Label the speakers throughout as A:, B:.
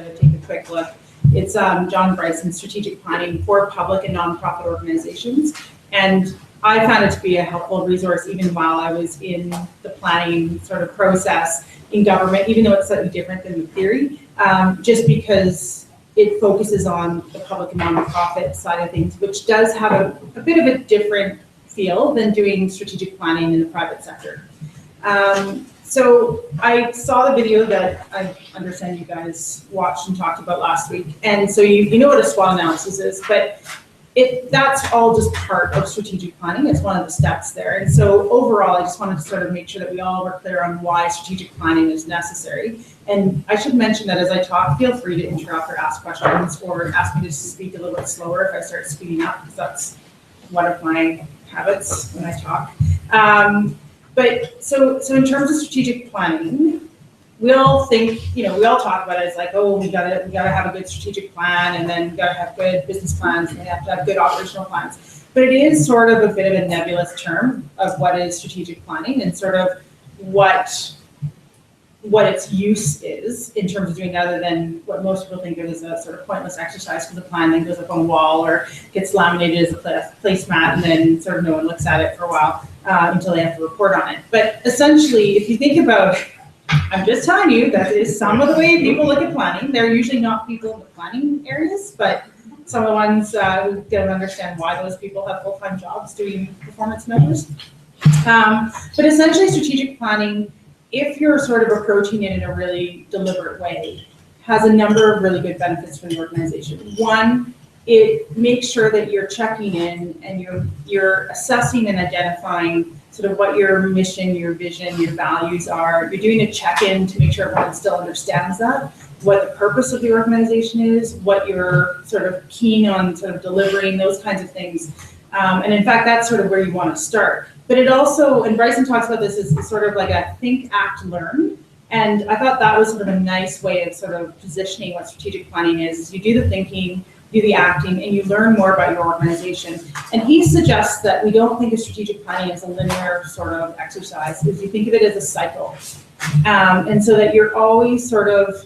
A: to take a quick look. It's John Bryson's strategic planning for public and nonprofit organizations. And I found it to be a helpful resource even while I was in the planning sort of process in government, even though it's slightly different than the theory, just because it focuses on the public and nonprofit side of things, which does have a bit of a different feel than doing strategic planning in the private sector. So I saw the video that I understand you guys watched and talked about last week. And so you know what a SWOT analysis is, but that's all just part of strategic planning. It's one of the steps there. And so overall, I just wanted to sort of make sure that we all were clear on why strategic planning is necessary. And I should mention that as I talk, feel free to interrupt or ask questions or ask me to speak a little bit slower if I start speeding up, because that's one of my habits when I talk. But so in terms of strategic planning, we all think, we all talk about it as like, oh, we gotta have a good strategic plan, and then we gotta have good business plans, and we have to have good operational plans. But it is sort of a bit of a nebulous term of what is strategic planning and sort of what its use is in terms of doing other than what most people think of as a sort of pointless exercise, because the plan then goes up on a wall or gets laminated as a placemat, and then sort of no one looks at it for a while until they have to report on it. But essentially, if you think about, I'm just telling you that is some of the way people look at planning. They're usually not people in the planning areas, but some of the ones who don't understand why those people have full-time jobs doing performance measures. But essentially, strategic planning, if you're sort of approaching it in a really deliberate way, has a number of really good benefits for the organization. One, it makes sure that you're checking in and you're assessing and identifying sort of what your mission, your vision, your values are. You're doing a check-in to make sure everyone still understands that, what the purpose of the organization is, what you're sort of keen on sort of delivering, those kinds of things. And in fact, that's sort of where you want to start. But it also, and Bryson talks about this as sort of like a think, act, learn. And I thought that was sort of a nice way of sort of positioning what strategic planning is you do the thinking, do the acting, and you learn more about your organization. And he suggests that we don't think of strategic planning as a linear sort of exercise, because you think of it as a cycle. And so that you're always sort of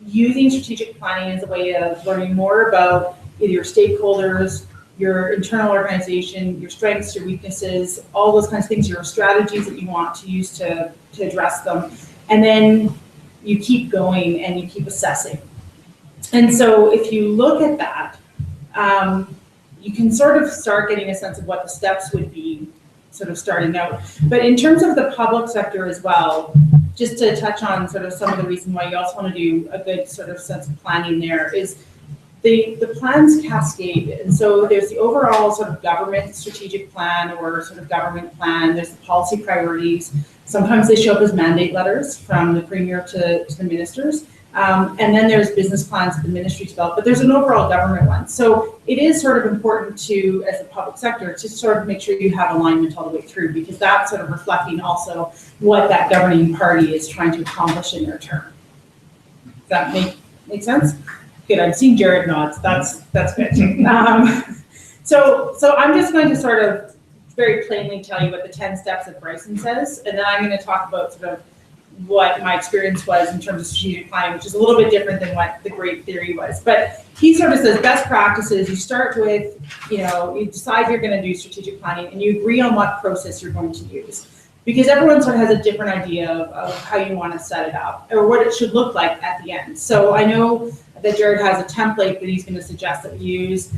A: using strategic planning as a way of learning more about either your stakeholders, your internal organization, your strengths, your weaknesses, all those kinds of things, your strategies that you want to use to address them. And then you keep going and you keep assessing. And so if you look at that, you can sort of start getting a sense of what the steps would be sort of starting out. But in terms of the public sector as well, just to touch on sort of some of the reason why you also want to do a good sort of sense of planning there is the plans cascade. And so there's the overall sort of government strategic plan or sort of government plan. There's the policy priorities. Sometimes they show up as mandate letters from the premier to the ministers. And then there's business plans that the ministry develop, but there's an overall government one. So it is sort of important to, as a public sector, to sort of make sure you have alignment all the way through, because that's sort of reflecting also what that governing party is trying to accomplish in their term. Does that make sense? Good, I'm seeing Jared nods, that's good. So I'm just going to sort of very plainly tell you what the 10 steps that Bryson says, and then I'm going to talk about sort of what my experience was in terms of strategic planning, which is a little bit different than what the great theory was. But he sort of says best practices, you start with, you decide you're going to do strategic planning and you agree on what process you're going to use. Because everyone sort of has a different idea of how you want to set it up or what it should look like at the end. So I know that Jared has a template that he's going to suggest that we use.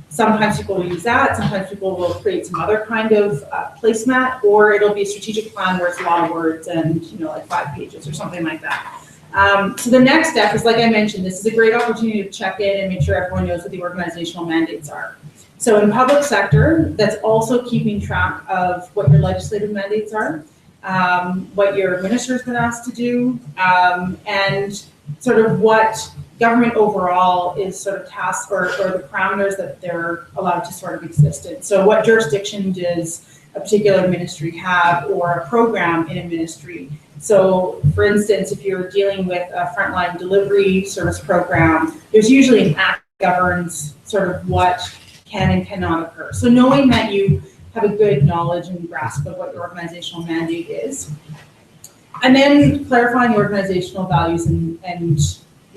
A: Sometimes people will use that. Sometimes people will create some other kind of placemat, or it'll be a strategic plan where it's a lot of words and like 5 pages or something like that. So the next step is, like I mentioned, this is a great opportunity to check in and make sure everyone knows what the organizational mandates are. So in public sector, that's also keeping track of what your legislative mandates are, what your minister's been asked to do, and sort of what government overall is sort of tasked or the parameters that they're allowed to sort of exist in. So what jurisdiction does a particular ministry have, or a program in a ministry? So for instance, if you're dealing with a frontline delivery service program, there's usually an act that governs sort of what can and cannot occur. So knowing that you have a good knowledge and grasp of what your organizational mandate is, and then clarifying the organizational values and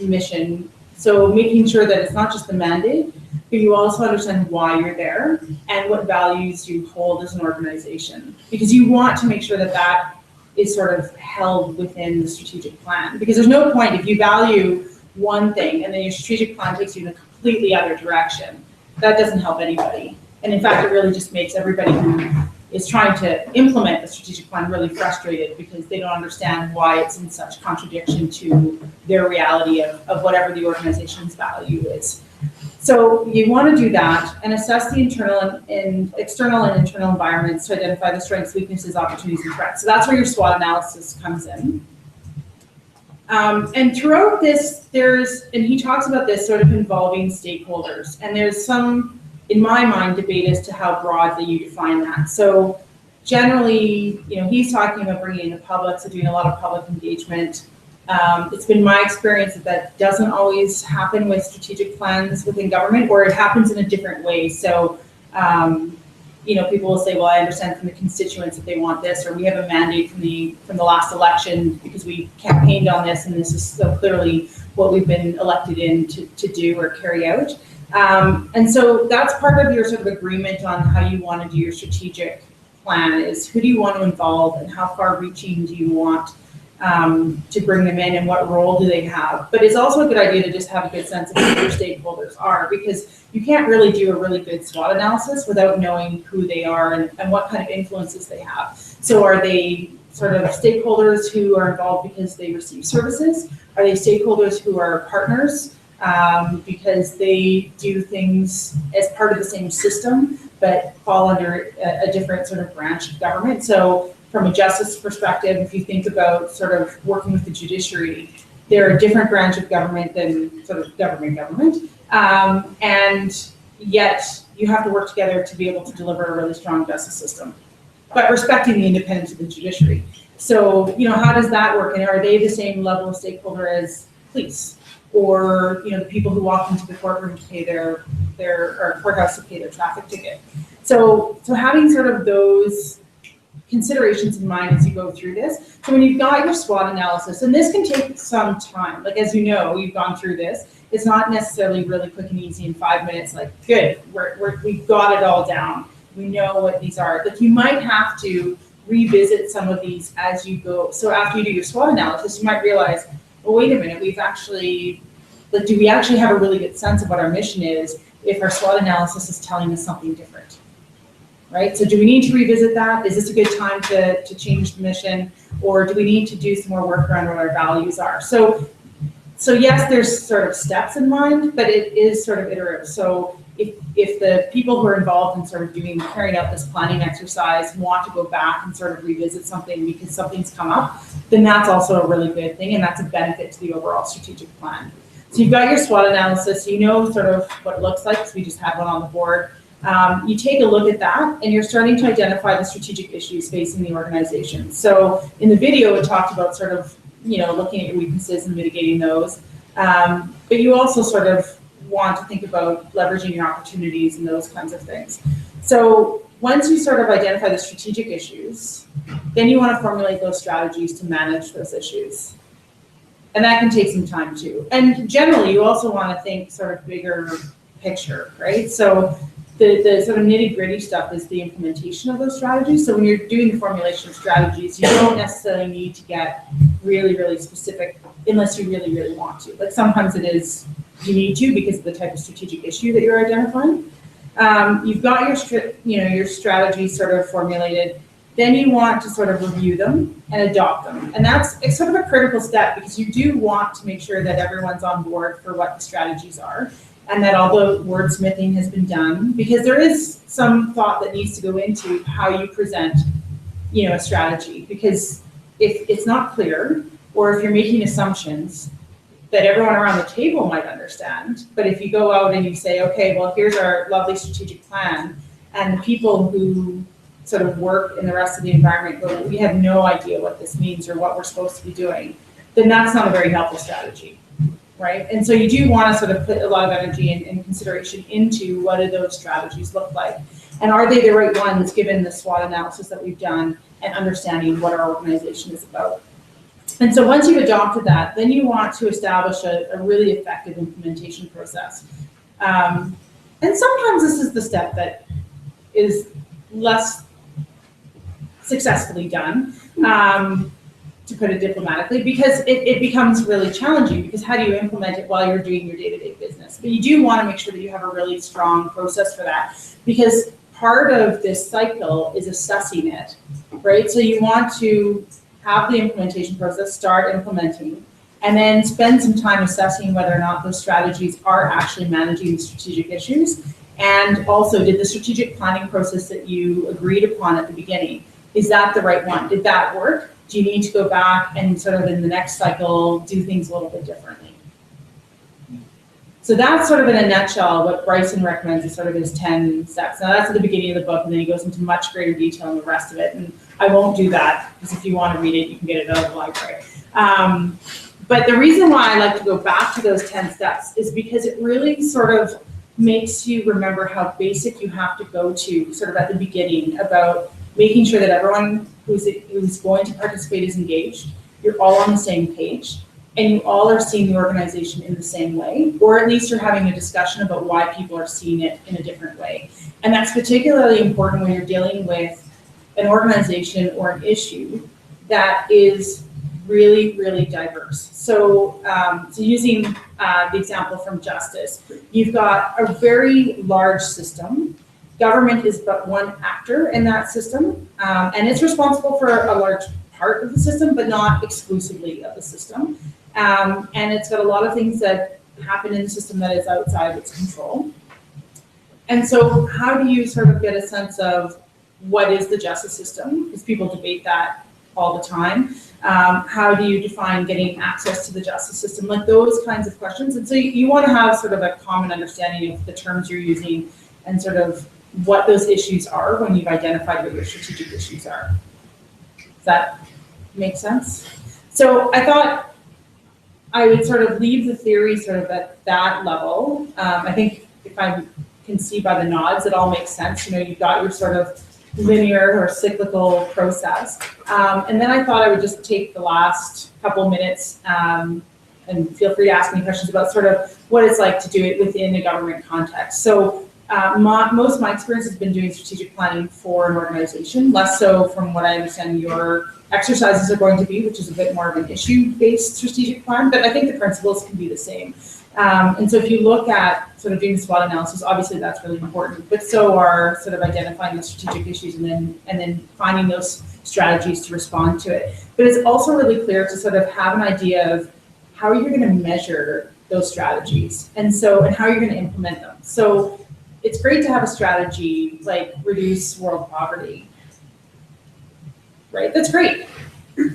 A: mission. So making sure that it's not just the mandate, but you also understand why you're there and what values you hold as an organization. Because you want to make sure that that is sort of held within the strategic plan. Because there's no point if you value one thing and then your strategic plan takes you in a completely other direction. That doesn't help anybody. And in fact, it really just makes everybody who is trying to implement the strategic plan really frustrated because they don't understand why it's in such contradiction to their reality of whatever the organization's value is. So you want to do that and assess the external and internal environments to identify the strengths, weaknesses, opportunities, and threats. So that's where your SWOT analysis comes in. And throughout this, and he talks about this sort of involving stakeholders, and there's some, in my mind, debate as to how broadly you define that. So generally, he's talking about bringing in the public, so doing a lot of public engagement. It's been my experience that doesn't always happen with strategic plans within government, or it happens in a different way. So, people will say, well, I understand from the constituents that they want this, or we have a mandate from the last election because we campaigned on this, and this is so clearly what we've been elected in to do or carry out. And so that's part of your sort of agreement on how you want to do your strategic plan is who do you want to involve and how far reaching do you want to bring them in and what role do they have. But it's also a good idea to just have a good sense of who your stakeholders are, because you can't really do a really good SWOT analysis without knowing who they are and what kind of influences they have. So are they sort of stakeholders who are involved because they receive services? Are they stakeholders who are partners because they do things as part of the same system but fall under a different sort of branch of government? So from a justice perspective, if you think about sort of working with the judiciary, they're a different branch of government than sort of government. And yet you have to work together to be able to deliver a really strong justice system, but respecting the independence of the judiciary. So, how does that work? And are they the same level of stakeholder as police? Or, the people who walk into the courtroom to pay their or courthouse to pay their traffic ticket. So having sort of those considerations in mind as you go through this. So when you've got your SWOT analysis, and this can take some time, like as you know, we've gone through this. It's not necessarily really quick and easy in 5 minutes, like good, we've got it all down. We know what these are. Like you might have to revisit some of these as you go. So after you do your SWOT analysis, you might realize, well, wait a minute, we've actually, like, do we actually have a really good sense of what our mission is if our SWOT analysis is telling us something different? Right? So do we need to revisit that? Is this a good time to change the mission? Or do we need to do some more work around what our values are? So yes, there's sort of steps in mind, but it is sort of iterative. So if the people who are involved in sort of carrying out this planning exercise want to go back and sort of revisit something because something's come up, then that's also a really good thing, and that's a benefit to the overall strategic plan. So you've got your SWOT analysis, you know sort of what it looks like, because we just had one on the board. You take a look at that and you're starting to identify the strategic issues facing the organization. So in the video, it talked about sort of, looking at your weaknesses and mitigating those. But you also sort of want to think about leveraging your opportunities and those kinds of things. So once you sort of identify the strategic issues, then you want to formulate those strategies to manage those issues. And that can take some time too. And generally, you also want to think sort of bigger picture, right? So the sort of nitty-gritty stuff is the implementation of those strategies. So when you're doing the formulation of strategies, you don't necessarily need to get really, really specific unless you really, really want to. Like sometimes it is, you need to because of the type of strategic issue that you're identifying. You've got your strategies sort of formulated. Then you want to sort of review them and adopt them. And it's sort of a critical step because you do want to make sure that everyone's on board for what the strategies are, and that all the wordsmithing has been done, because there is some thought that needs to go into how you present, a strategy. Because if it's not clear, or if you're making assumptions that everyone around the table might understand, but if you go out and you say, okay, well, here's our lovely strategic plan, and the people who sort of work in the rest of the environment go, we have no idea what this means or what we're supposed to be doing, then that's not a very helpful strategy. Right? And so you do want to sort of put a lot of energy and consideration into what do those strategies look like? And are they the right ones given the SWOT analysis that we've done and understanding what our organization is about? And so once you've adopted that, then you want to establish a really effective implementation process. And sometimes this is the step that is less successfully done, to put it diplomatically, because it becomes really challenging, because how do you implement it while you're doing your day-to-day business? But you do want to make sure that you have a really strong process for that, because part of this cycle is assessing it, right? So you want to have the implementation process, start implementing, and then spend some time assessing whether or not those strategies are actually managing the strategic issues. And also, did the strategic planning process that you agreed upon at the beginning, is that the right one? Did that work? Do you need to go back and sort of in the next cycle do things a little bit differently? So that's sort of in a nutshell what Bryson recommends is sort of his 10 steps. Now that's at the beginning of the book, and then he goes into much greater detail in the rest of it. And I won't do that, because if you want to read it, you can get it out of the library. But the reason why I like to go back to those 10 steps is because it really sort of makes you remember how basic you have to go to sort of at the beginning about making sure that everyone who's going to participate is engaged, you're all on the same page, and you all are seeing the organization in the same way, or at least you're having a discussion about why people are seeing it in a different way. And that's particularly important when you're dealing with an organization or an issue that is really, really diverse. So, so using the example from justice, you've got a very large system. Government is but one actor in that system, and it's responsible for a large part of the system, but not exclusively of the system. And it's got a lot of things that happen in the system that is outside of its control. And so how do you sort of get a sense of what is the justice system? Because people debate that all the time. How do you define getting access to the justice system? Like those kinds of questions. And so you want to have sort of a common understanding of the terms you're using and sort of what those issues are when you've identified what your strategic issues are. Does that make sense? So I thought I would sort of leave the theory sort of at that level. I think if I can see by the nods, it all makes sense. You know, you've got your sort of linear or cyclical process. And then I thought I would just take the last couple minutes and feel free to ask me questions about sort of what it's like to do it within a government context. So most of my experience has been doing strategic planning for an organization, less so from what I understand your exercises are going to be, which is a bit more of an issue-based strategic plan, but I think the principles can be the same. And so if you look at sort of doing SWOT analysis, obviously that's really important, but so are sort of identifying the strategic issues and then finding those strategies to respond to it. But it's also really clear to sort of have an idea of how you're going to measure those strategies and how you're going to implement them. So it's great to have a strategy like reduce world poverty, right? That's great,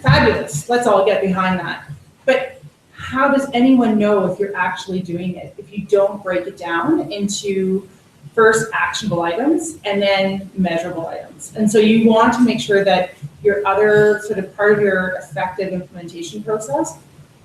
A: fabulous. Let's all get behind that. But how does anyone know if you're actually doing it if you don't break it down into first actionable items and then measurable items? And so you want to make sure that your other sort of part of your effective implementation process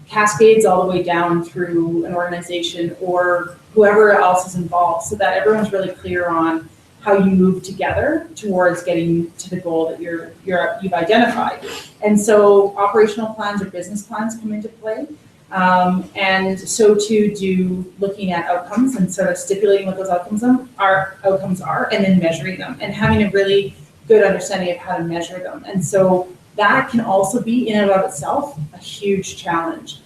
A: cascades all the way down through an organization or whoever else is involved, so that everyone's really clear on how you move together towards getting to the goal that you've identified. And so operational plans or business plans come into play. And so too do looking at outcomes and sort of stipulating what those outcomes are and then measuring them and having a really good understanding of how to measure them. And so that can also be in and of itself a huge challenge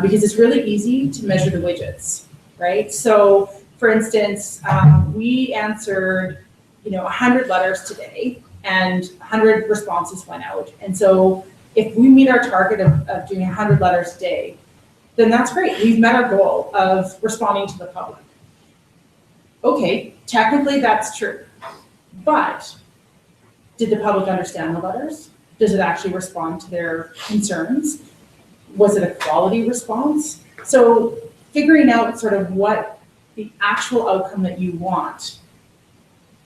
A: because it's really easy to measure the widgets, right? So for instance, we answered 100 letters today and 100 responses went out. And so if we meet our target of doing 100 letters a day, then that's great. We've met our goal of responding to the public. Okay, technically that's true. But did the public understand the letters? Does it actually respond to their concerns? Was it a quality response? So figuring out sort of what the actual outcome that you want,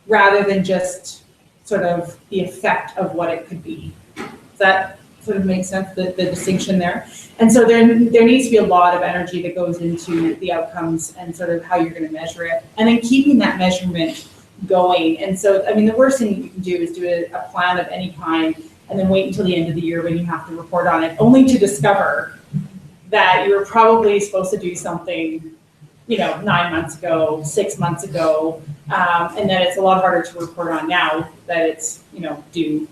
A: rather than just sort of the effect of what it could be. Does that sort of make sense, the distinction there? And so there needs to be a lot of energy that goes into the outcomes and sort of how you're going to measure it, and then keeping that measurement going. And so, I mean, the worst thing you can do is do a plan of any kind and then wait until the end of the year when you have to report on it, only to discover that you were probably supposed to do something, 9 months ago, 6 months ago, and that it's a lot harder to report on now that it's, due.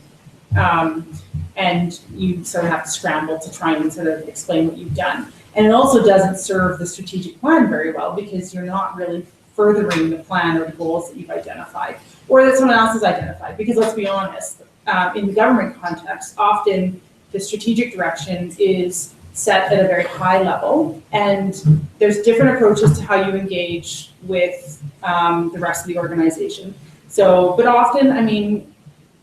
A: And you sort of have to scramble to try and sort of explain what you've done. And it also doesn't serve the strategic plan very well because you're not really furthering the plan or the goals that you've identified or that someone else has identified. Because let's be honest, in the government context, often the strategic direction is set at a very high level, and there's different approaches to how you engage with the rest of the organization. So, but often,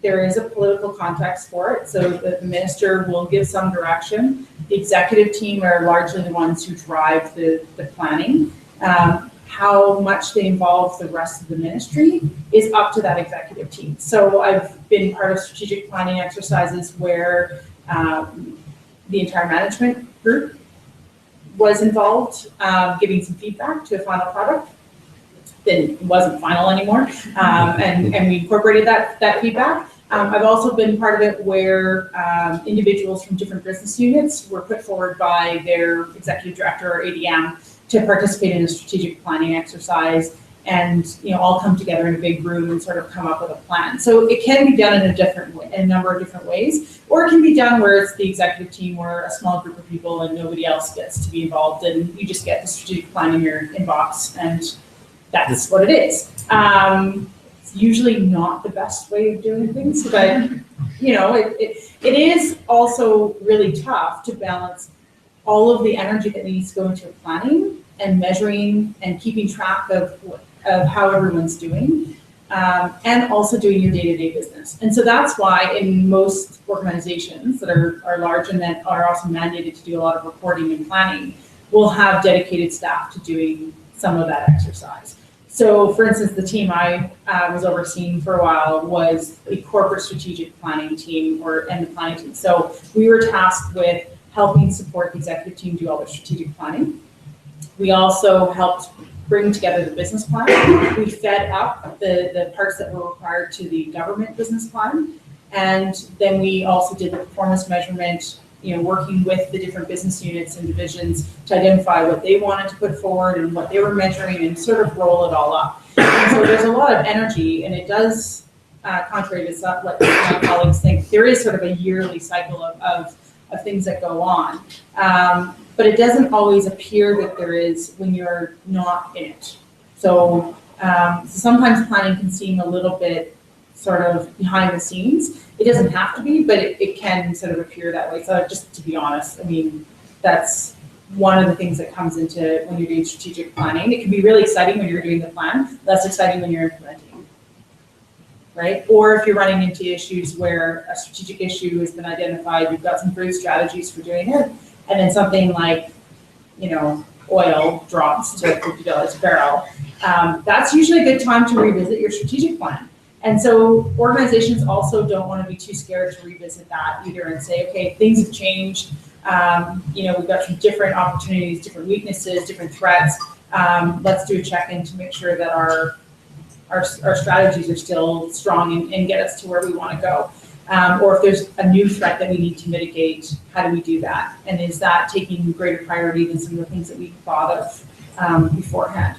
A: there is a political context for it. So the minister will give some direction. The executive team are largely the ones who drive the planning. How much they involve the rest of the ministry is up to that executive team. So I've been part of strategic planning exercises where the entire management group was involved, giving some feedback to a final product. Then it wasn't final anymore, and we incorporated that feedback. I've also been part of it where individuals from different business units were put forward by their executive director or ADM to participate in a strategic planning exercise, and all come together in a big room and sort of come up with a plan. So it can be done in a number of different ways, or it can be done where it's the executive team or a small group of people and nobody else gets to be involved, and you just get the strategic plan in your inbox, and that's what it is. It's usually not the best way of doing things, but it is also really tough to balance all of the energy that needs to go into planning and measuring and keeping track of how everyone's doing, and also doing your day-to-day business. And so that's why in most organizations that are large and that are also mandated to do a lot of reporting and planning, we'll have dedicated staff to doing some of that exercise. So for instance, the team I was overseeing for a while was the corporate strategic planning team and the planning team. So we were tasked with helping support the executive team do all their strategic planning. We also helped bring together the business plan. We fed up the parts that were required to the government business plan. And then we also did the performance measurement, working with the different business units and divisions to identify what they wanted to put forward and what they were measuring and sort of roll it all up. And so there's a lot of energy, and it does, contrary to what my colleagues think, there is sort of a yearly cycle of things that go on. But it doesn't always appear that there is when you're not in it. So sometimes planning can seem a little bit sort of behind the scenes. It doesn't have to be, but it can sort of appear that way. So just to be honest, that's one of the things that comes into when you're doing strategic planning. It can be really exciting when you're doing the plan, less exciting when you're implementing, right? Or if you're running into issues where a strategic issue has been identified, you've got some great strategies for doing it, and then something like, oil drops to $50 a barrel, that's usually a good time to revisit your strategic plan. And so organizations also don't want to be too scared to revisit that either and say, okay, things have changed. We've got some different opportunities, different weaknesses, different threats. Let's do a check-in to make sure that our strategies are still strong and get us to where we want to go. Or if there's a new threat that we need to mitigate, how do we do that? And is that taking greater priority than some of the things that we thought of beforehand?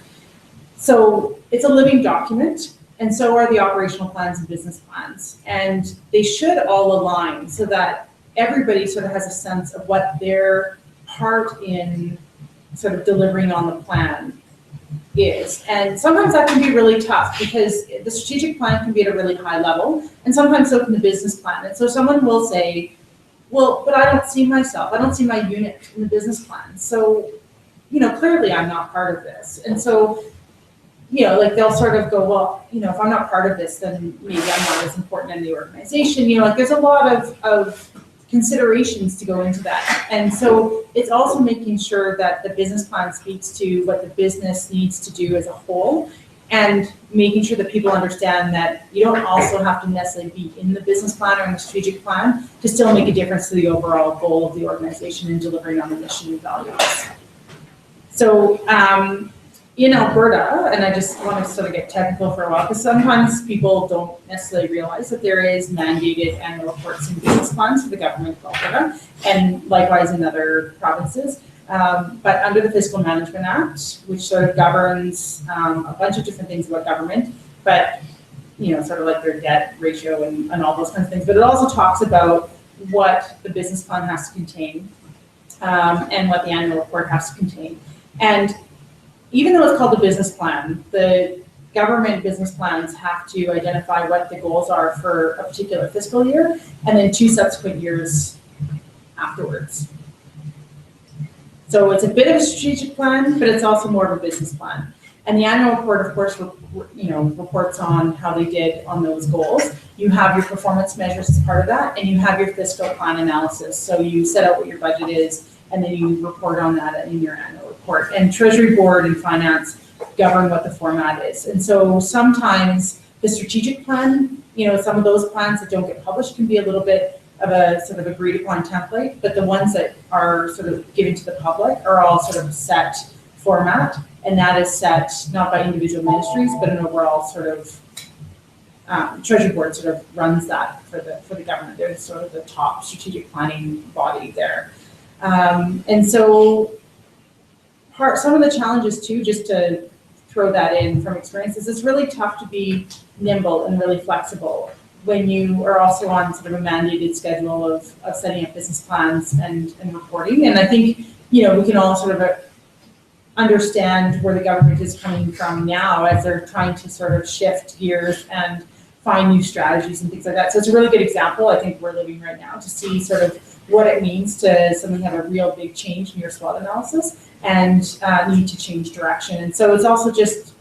A: So it's a living document. And so are the operational plans and business plans. And they should all align so that everybody sort of has a sense of what their part in sort of delivering on the plan is. And sometimes that can be really tough because the strategic plan can be at a really high level, and sometimes so can the business plan. And so someone will say, well, but I don't see myself, I don't see my unit in the business plan. So, clearly I'm not part of this. And so, they'll sort of go, well, if I'm not part of this, then maybe I'm not as important in the organization. There's a lot of considerations to go into that. And so it's also making sure that the business plan speaks to what the business needs to do as a whole, and making sure that people understand that you don't also have to necessarily be in the business plan or in the strategic plan to still make a difference to the overall goal of the organization and delivering on the mission and values. So in Alberta, and I just want to sort of get technical for a while, because sometimes people don't necessarily realize that there is mandated annual reports and business plans for the government of Alberta, and likewise in other provinces. But under the Fiscal Management Act, which sort of governs a bunch of different things about government, but sort of like their debt ratio and all those kinds of things. But it also talks about what the business plan has to contain and what the annual report has to contain. And even though it's called the business plan, the government business plans have to identify what the goals are for a particular fiscal year and then 2 subsequent years afterwards. So it's a bit of a strategic plan, but it's also more of a business plan. And the annual report, of course, reports on how they did on those goals. You have your performance measures as part of that, and you have your fiscal plan analysis. So you set out what your budget is, and then you report on that in your annual report. And Treasury Board and Finance govern what the format is. And so sometimes the strategic plan, some of those plans that don't get published can be a little bit of a sort of agreed upon template, but the ones that are sort of given to the public are all sort of set format, and that is set not by individual ministries, but an overall sort of Treasury Board sort of runs that for the government. They're sort of the top strategic planning body there. And so some of the challenges too, just to throw that in from experience, is it's really tough to be nimble and really flexible when you are also on sort of a mandated schedule of setting up business plans and reporting. And I think, we can all sort of understand where the government is coming from now as they're trying to sort of shift gears and find new strategies and things like that. So it's a really good example, I think, we're living right now to see sort of what it means to suddenly have a real big change in your SWOT analysis and need to change direction. And so it's also just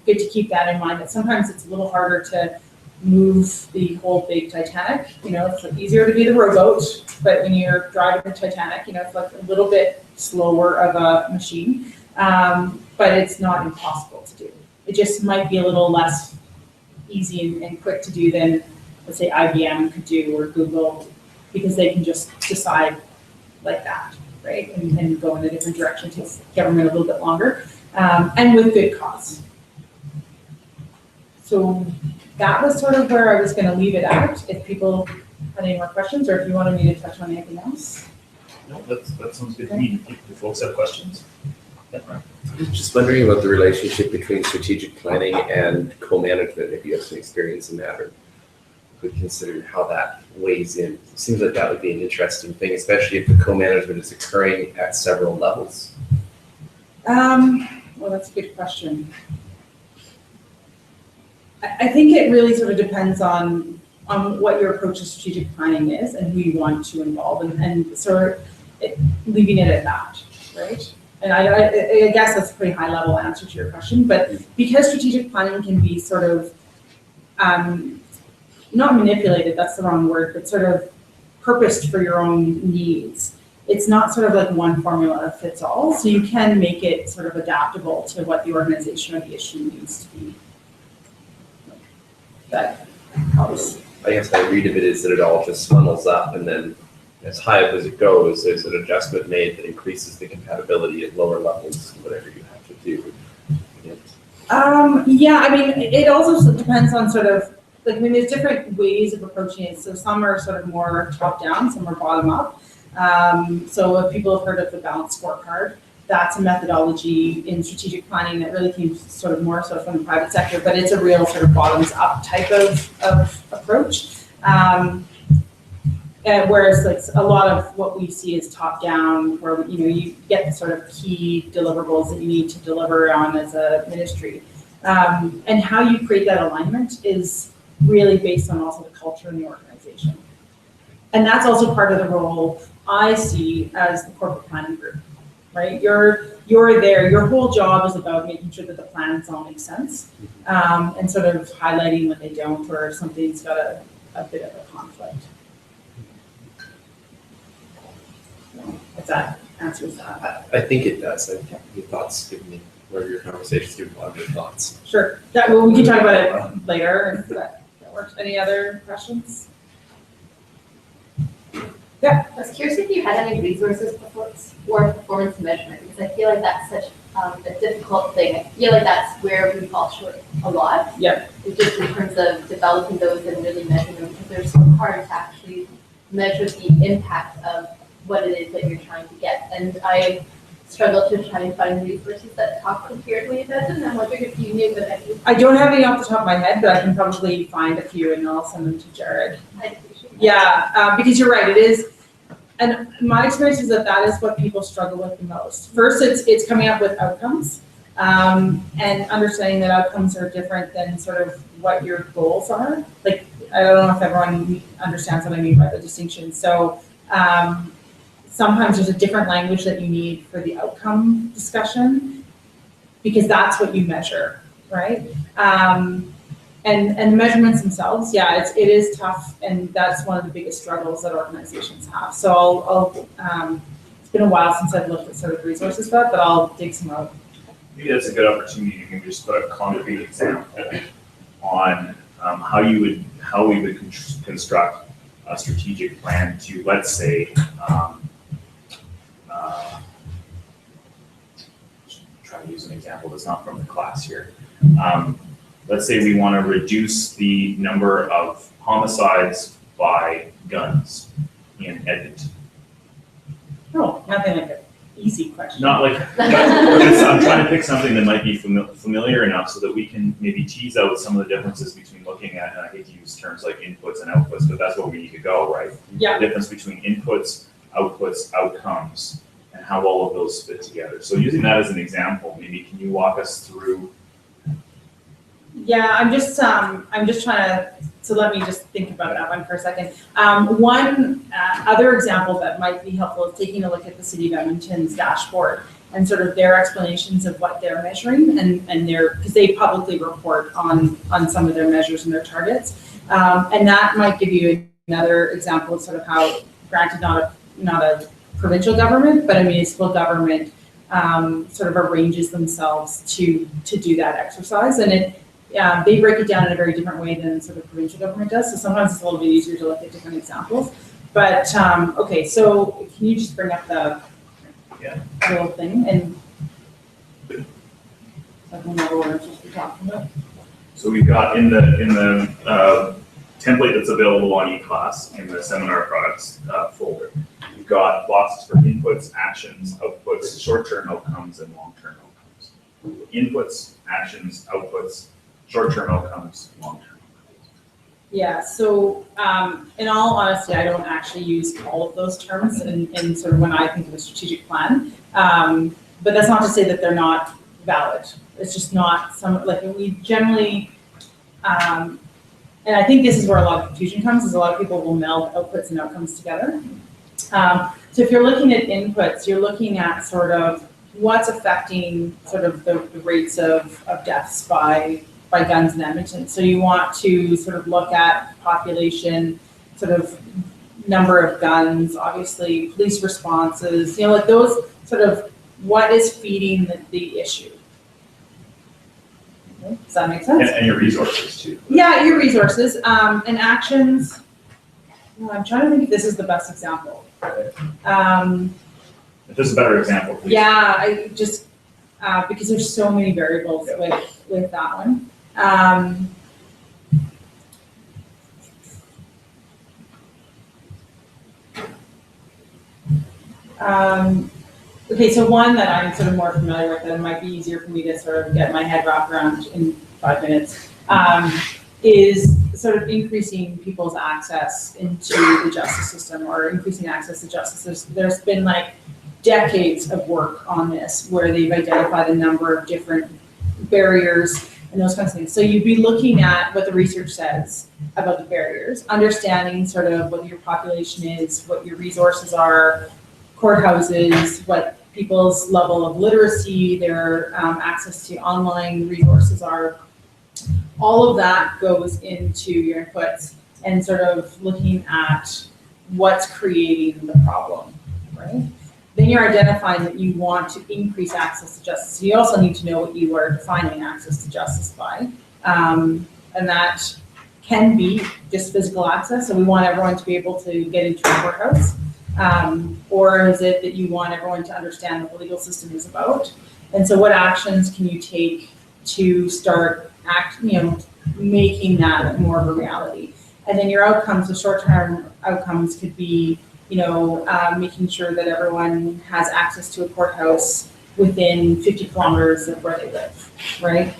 A: good to keep that in mind, that sometimes it's a little harder to move the whole big Titanic. It's easier to be the rowboat, but when you're driving the Titanic, it's like a little bit slower of a machine, but it's not impossible to do. It just might be a little less easy and quick to do than, let's say, IBM could do or Google, because they can just decide like that, right? And go in a different direction, takes government a little bit longer, and with good cause. So that was sort of where I was going to leave it at. If people had any more questions, or if you wanted me to touch on anything else.
B: No, that sounds good to me. If folks have questions. Yeah, right.
C: Just wondering about the relationship between strategic planning and co-management, if you have some experience in that, or could consider how that weighs in. It seems like that would be an interesting thing, especially if the co-management is occurring at several levels.
A: Well, that's a good question. I think it really sort of depends on what your approach to strategic planning is and who you want to involve, and sort of leaving it at that, right? And I guess that's a pretty high level answer to your question, but because strategic planning can be sort of not manipulated, that's the wrong word, but sort of purposed for your own needs. It's not sort of like one formula fits all, so you can make it sort of adaptable to what the organization or the issue needs to be. That helps.
C: I guess my read of it is that it all just funnels up, and then as high up as it goes, there's an adjustment made that increases the compatibility at lower levels, whatever you have to do.
A: Yeah, I mean, it also depends on sort of, like, I mean, there's different ways of approaching it. So some are sort of more top down, some are bottom up. So if people have heard of the balanced scorecard, that's a methodology in strategic planning that really came sort of more so from the private sector, but it's a real sort of bottoms up type of approach. Whereas like a lot of what we see is top down, where you get the sort of key deliverables that you need to deliver on as a ministry. And how you create that alignment is really based on also the culture in the organization. And that's also part of the role I see as the corporate planning group, right? You're there, your whole job is about making sure that the plans all make sense, and sort of highlighting what they don't, or if something's got a bit of a conflict. If that answers that.
C: I think it does. Your thoughts give me, or your conversations give me a lot of your thoughts.
A: Sure. We can talk about it later if that works. Any other questions? Yeah.
D: I was curious if you had any resources for performance measurement, because I feel like that's such a difficult thing. I feel like that's where we fall short a lot.
A: Yeah.
D: It's just in terms of developing those and really measuring them, because they're so hard to actually measure the impact of what it is that you're trying to get. And I struggle to try and find resources that talk coherently about it, and I'm wondering if you knew that
A: I don't have any off the top of my head, but I can probably find a few and I'll send them to Jared.
D: I'd appreciate that.
A: Yeah, because you're right, it is, and my experience is that is what people struggle with the most. First, it's coming up with outcomes, and understanding that outcomes are different than sort of what your goals are. Like, I don't know if everyone understands what I mean by the distinction. So, sometimes there's a different language that you need for the outcome discussion, because that's what you measure, right? And the measurements themselves, yeah, it is tough, and that's one of the biggest struggles that organizations have. So it's been a while since I've looked at sort of resources for that, but I'll dig some out.
B: Maybe that's a good opportunity. You can just put a concrete example on how we would construct a strategic plan to, let's say, try to use an example that's not from the class here. Let's say we want to reduce the number of homicides by guns in Edmonton.
A: Oh, nothing like an easy question.
B: Not like, I'm trying to pick something that might be familiar enough so that we can maybe tease out some of the differences between looking at, and I hate to use terms like inputs and outputs, but that's where we need to go, right?
A: Yeah.
B: The difference between inputs, outputs, outcomes, and how all of those fit together. So using that as an example, maybe can you walk us through?
A: Yeah, I'm just trying to, so let me just think about that one for a second. One other example that might be helpful is taking a look at the City of Edmonton's dashboard and sort of their explanations of what they're measuring and because they publicly report on some of their measures and their targets. And that might give you another example of sort of how, granted not a provincial government, but a municipal government sort of arranges themselves to do that exercise. And they break it down in a very different way than sort of provincial government does. So sometimes it's a little bit easier to look at different examples. But okay, so can you just bring up the little thing and I don't know what I'm supposed to be talking about.
B: So we've got in the template that's available on eClass in the seminar products folder, we've got boxes for inputs, actions, outputs, short-term outcomes, and long-term outcomes. Inputs, actions, outputs, short-term outcomes, long-term outcomes.
A: Yeah, so in all honesty, I don't actually use all of those terms in sort of when I think of a strategic plan. But that's not to say that they're not valid. It's just not like we generally, and I think this is where a lot of confusion comes, is a lot of people will meld outputs and outcomes together. So if you're looking at inputs, you're looking at sort of what's affecting sort of the rates of deaths by guns in Edmonton. So you want to sort of look at population, sort of number of guns, obviously police responses, like those sort of what is feeding the issue. Okay. Does that make sense?
B: And your resources too.
A: Yeah, your resources and actions. Well, I'm trying to think if this is the best example.
B: If this is a better example, please.
A: Yeah, I just because there's so many variables with that one. Okay, so one that I'm sort of more familiar with, that might be easier for me to sort of get my head wrapped around in 5 minutes, is sort of increasing people's access into the justice system or increasing access to justice. There's been like decades of work on this where they've identified a number of different barriers and those kinds of things. So you'd be looking at what the research says about the barriers, understanding sort of what your population is, what your resources are, courthouses, what people's level of literacy, their access to online resources are. All of that goes into your inputs and sort of looking at what's creating the problem, right? Then you're identifying that you want to increase access to justice. You also need to know what you are defining access to justice by. And that can be just physical access. So we want everyone to be able to get into a courthouse. Or is it that you want everyone to understand what the legal system is about? And so what actions can you take to start making that more of a reality? And then your outcomes, the short-term outcomes could be, making sure that everyone has access to a courthouse within 50 kilometers of where they live, right?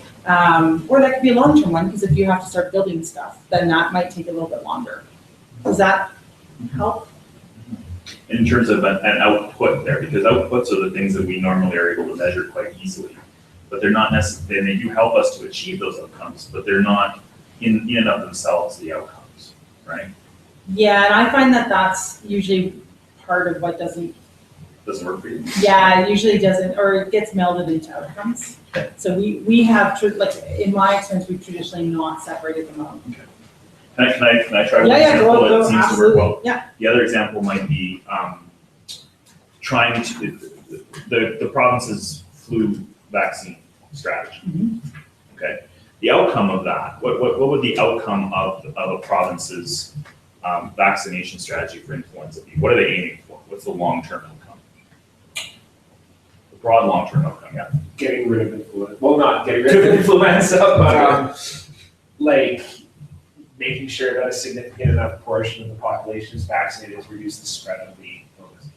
A: Or that could be a long-term one, because if you have to start building stuff, then that might take a little bit longer. Does that help?
B: In terms of an output there, because outputs are the things that we normally are able to measure quite easily, but they're not necessarily, they do help us to achieve those outcomes, but they're not in and of themselves the outcomes, right?
A: Yeah, and I find that that's usually part of what doesn't
B: work for you.
A: Yeah, it usually doesn't, or it gets melded into outcomes.
B: Okay.
A: So we have, in my experience, we've traditionally not separated them out.
B: Okay. Can I try one
A: Yeah,
B: example that
A: go,
B: seems to work
A: absolutely.
B: well?
A: Yeah.
B: The other example might be trying to, the province's flu vaccine strategy.
A: Mhm.
B: Okay. The outcome of that, what would the outcome of a province's vaccination strategy for influenza be? What are they aiming for? What's the long-term outcome? The broad long-term outcome, yeah.
E: Getting rid of influenza. Well, not getting rid of influenza, but like making sure that a significant enough portion of the population is vaccinated to reduce the spread of the illness.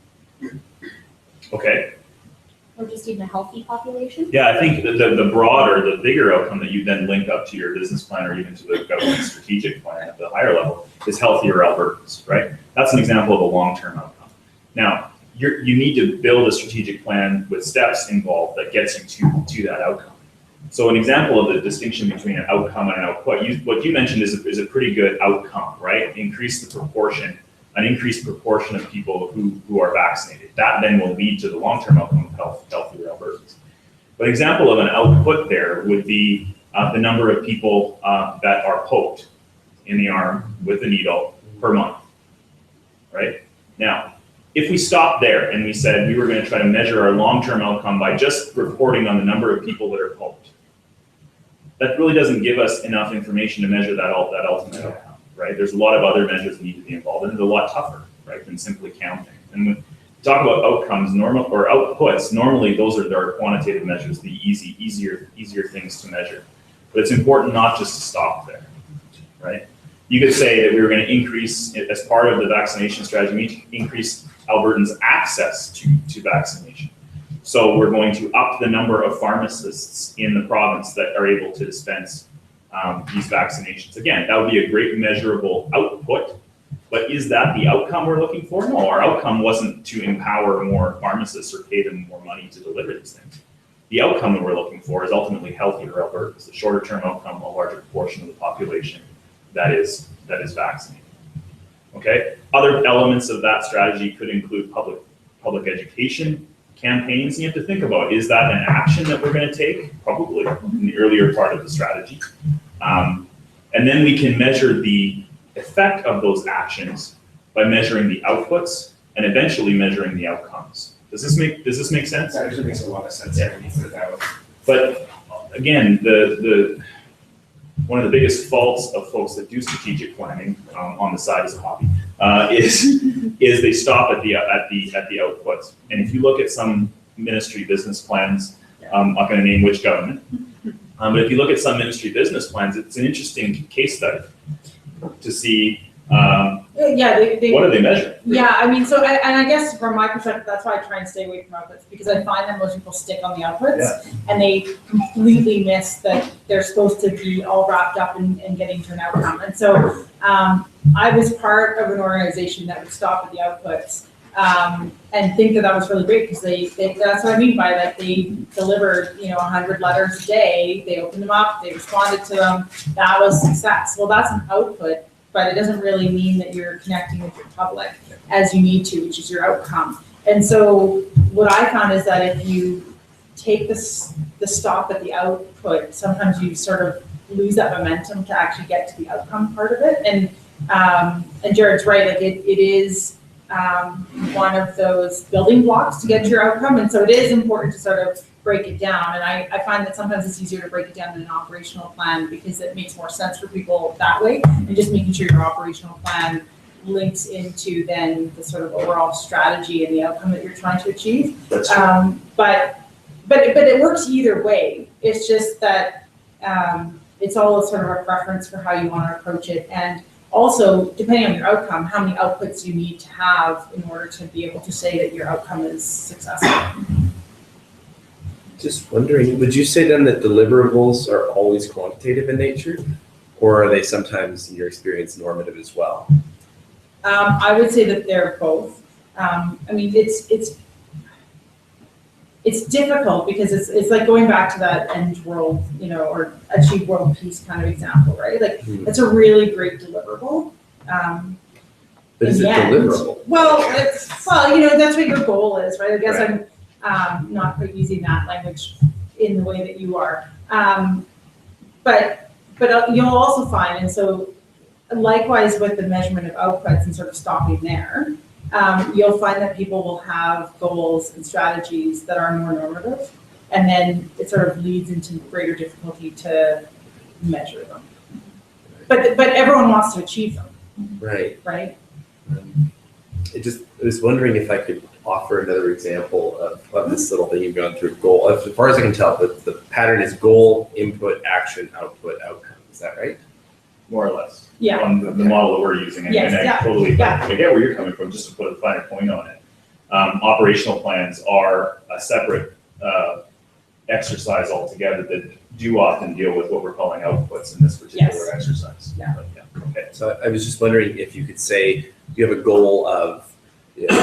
B: Okay.
F: Or just even a healthy population?
B: Yeah, I think the broader, the bigger outcome that you then link up to your business plan or even to the government strategic plan at the higher level is healthier Albertans, right? That's an example of a long-term outcome. Now, you need to build a strategic plan with steps involved that gets you to that outcome. So an example of the distinction between an outcome and an output, what you mentioned is a pretty good outcome, right? Increase the proportion, an increased proportion of people who are vaccinated. That then will lead to the long-term outcome of healthier Albertans. But an example of an output there would be the number of people that are poked in the arm with a needle per month, right? Now, if we stopped there and we said we were going to try to measure our long-term outcome by just reporting on the number of people that are poked, that really doesn't give us enough information to measure that ultimate outcome, right? There's a lot of other measures that need to be involved, and it's a lot tougher, right, than simply counting. And when we talk about outcomes, or outputs, normally those are our quantitative measures, the easier things to measure. But it's important not just to stop there, right? You could say that we were going to increase, as part of the vaccination strategy, increase Albertans' access to vaccination. So we're going to up the number of pharmacists in the province that are able to dispense these vaccinations. Again, that would be a great measurable output, but is that the outcome we're looking for? No, our outcome wasn't to empower more pharmacists or pay them more money to deliver these things. The outcome that we're looking for is ultimately healthier Albertans, the shorter term outcome, a larger proportion of the population that is vaccinated. Okay, other elements of that strategy could include public education campaigns. You have to think about, is that an action that we're going to take? Probably in the earlier part of the strategy. And then we can measure the effect of those actions by measuring the outputs and eventually measuring the outcomes. Does this make sense?
E: That actually makes a lot of sense. Yeah. When you put it that way.
B: But again, one of the biggest faults of folks that do strategic planning on the side as a hobby is they stop at the outputs. And if you look at some ministry business plans, I'm not going to name which government, but if you look at some ministry business plans, it's an interesting case study to see what are they measuring.
A: Yeah, I mean, so, and I guess from my perspective, that's why I try and stay away from outputs, because I find that most people stick on the outputs and they completely miss that they're supposed to be all wrapped up in getting to an outcome. And so I was part of an organization that would stop at the outputs and think that was really great, because they that's what I mean by that. They delivered 100 letters a day, they opened them up, they responded to them, that was success. Well, that's an output, but it doesn't really mean that you're connecting with your public as you need to, which is your outcome. And so what I found is that if you take the stop at the output, sometimes you sort of lose that momentum to actually get to the outcome part of it. And Jared's right, like it is one of those building blocks to get to your outcome. And so it is important to sort of break it down. And I find that sometimes it's easier to break it down in an operational plan, because it makes more sense for people that way, and just making sure your operational plan links into then the sort of overall strategy and the outcome that you're trying to achieve. But but it works either way. It's just that it's all sort of a preference for how you want to approach it, and also depending on your outcome, how many outputs you need to have in order to be able to say that your outcome is successful.
C: Just wondering, would you say then that deliverables are always quantitative in nature, or are they sometimes, in your experience, normative as well?
A: I would say that they're both. I mean, it's difficult because it's like going back to that end world, or achieve world peace kind of example, right? Like it's a really great deliverable.
C: But is it deliverable?
A: Well, that's what your goal is, right? I guess right. I'm not quite using that language in the way that you are. But you'll also find, and so likewise with the measurement of outputs and sort of stopping there, you'll find that people will have goals and strategies that are more normative, and then it sort of leads into greater difficulty to measure them. But everyone wants to achieve them. Right. Right.
C: I was wondering if I could offer another example of this little thing you've gone through. Goal, as far as I can tell, the pattern is goal, input, action, output, outcome. Is that right?
B: More or less.
A: Yeah.
B: On the model that we're using. And,
A: yes,
B: and I totally I get where you're coming from, just to put a finer point on it. Operational plans are a separate exercise altogether that do often deal with what we're calling outputs in this particular exercise.
A: Yeah.
B: But, okay.
C: So I was just wondering if you could say you have a goal of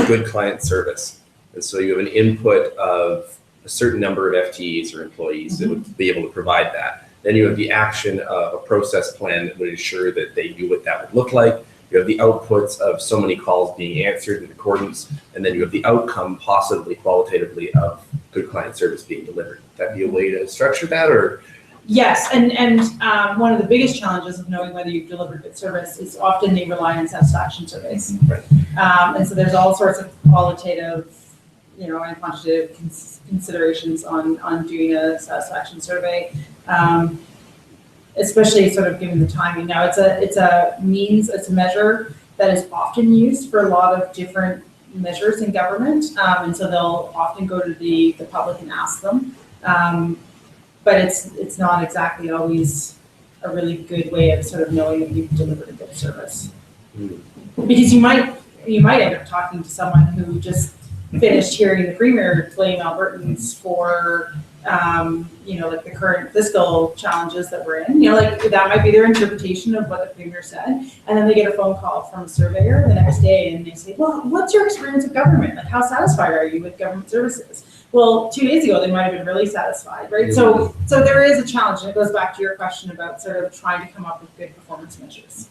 C: good client service. And so you have an input of a certain number of FTEs or employees that would be able to provide that. Then you have the action of a process plan that would ensure that they knew what that would look like. You have the outputs of so many calls being answered in accordance, and then you have the outcome, possibly qualitatively, of good client service being delivered. Would that be a way to structure that, or?
A: Yes, and one of the biggest challenges of knowing whether you've delivered good service is often they rely on satisfaction surveys.
C: Right.
A: And so there's all sorts of qualitative, and quantitative considerations on doing a satisfaction survey. Especially sort of given the timing. Now it's a measure that is often used for a lot of different measures in government, and so they'll often go to the public and ask them. But it's not exactly always a really good way of sort of knowing that you've delivered a good service, because you might end up talking to someone who just finished hearing the Premier blame Albertans for like the current fiscal challenges that we're in, like that might be their interpretation of what the Premier said. And then they get a phone call from a surveyor the next day and they say, well, what's your experience of government? Like, how satisfied are you with government services? Well, 2 days ago, they might've been really satisfied, right? So there is a challenge, and it goes back to your question about sort of trying to come up with good performance measures.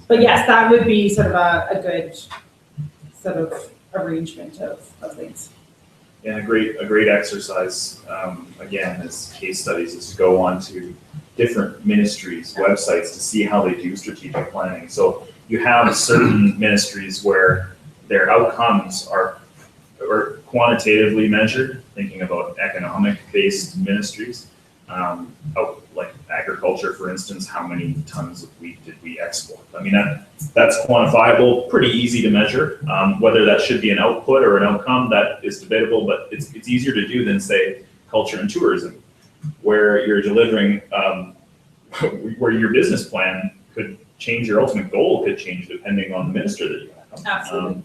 A: But yes, that would be sort of a good sort of arrangement of things.
B: And a great exercise, again, as case studies, is to go on to different ministries' websites to see how they do strategic planning. So you have certain ministries where their outcomes are quantitatively measured, thinking about economic-based ministries, like agriculture, for instance, how many tons of wheat did we export? I mean, that's quantifiable, pretty easy to measure. Whether that should be an output or an outcome, that is debatable, but it's easier to do than, say, culture and tourism, where you're delivering, where your business plan could change, your ultimate goal could change depending on the minister that you have.
A: Absolutely.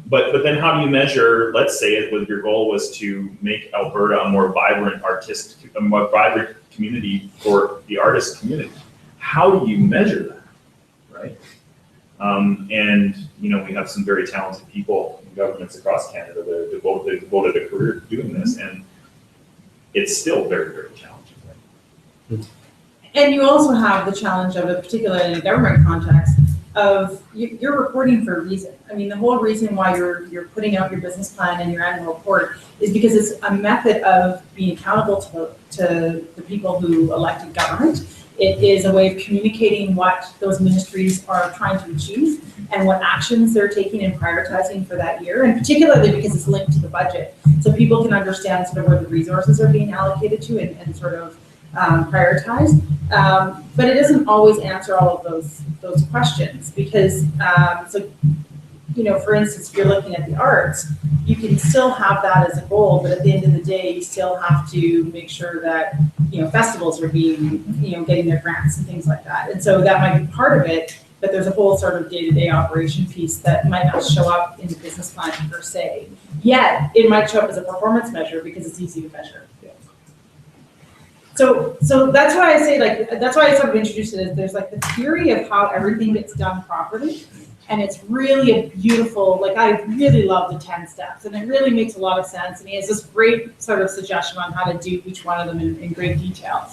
B: But then how do you measure, let's say your goal was to make Alberta a more vibrant community for the artist community. How do you measure that, right? And we have some very talented people in governments across Canada that are devoted a career to doing this, and it's still very, very challenging, right?
A: And you also have the challenge of it, particularly in a government context, of you're reporting for a reason. I mean, the whole reason why you're putting out your business plan and your annual report is because it's a method of being accountable to the people who elected government. It is a way of communicating what those ministries are trying to achieve and what actions they're taking and prioritizing for that year, and particularly because it's linked to the budget. So people can understand sort of where the resources are being allocated to and sort of prioritized. But it doesn't always answer all of those questions, because so for instance, if you're looking at the arts, you can still have that as a goal, but at the end of the day, you still have to make sure that, festivals are being, getting their grants and things like that. And so that might be part of it, but there's a whole sort of day-to-day operation piece that might not show up in the business plan per se. Yet, it might show up as a performance measure because it's easy to measure. So that's why I say, that's why I sort of introduced it as there's the theory of how everything gets done properly. And it's really a beautiful, I really love the 10 steps, and it really makes a lot of sense. And he has this great sort of suggestion on how to do each one of them in great detail.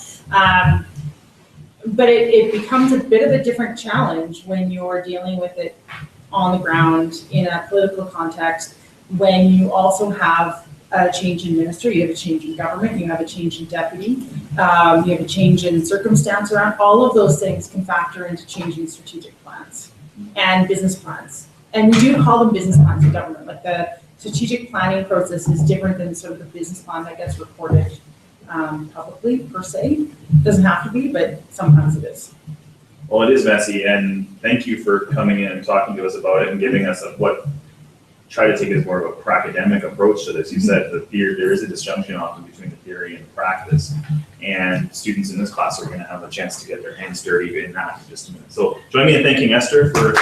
A: But it becomes a bit of a different challenge when you're dealing with it on the ground in a political context, when you also have a change in ministry, you have a change in government, you have a change in deputy, you have a change in circumstance around. All of those things can factor into changing strategic plans and business plans. And we do call them business plans in government. The strategic planning process is different than sort of the business plan that gets reported publicly per se. It doesn't have to be, but sometimes it is.
B: Well, it is messy, and thank you for coming in and talking to us about it and giving us try to take as more of a pracademic approach to this. You said that there is a disjunction often between the theory and the practice, and students in this class are going to have a chance to get their hands dirty in that in just a minute. So join me in thanking Esther for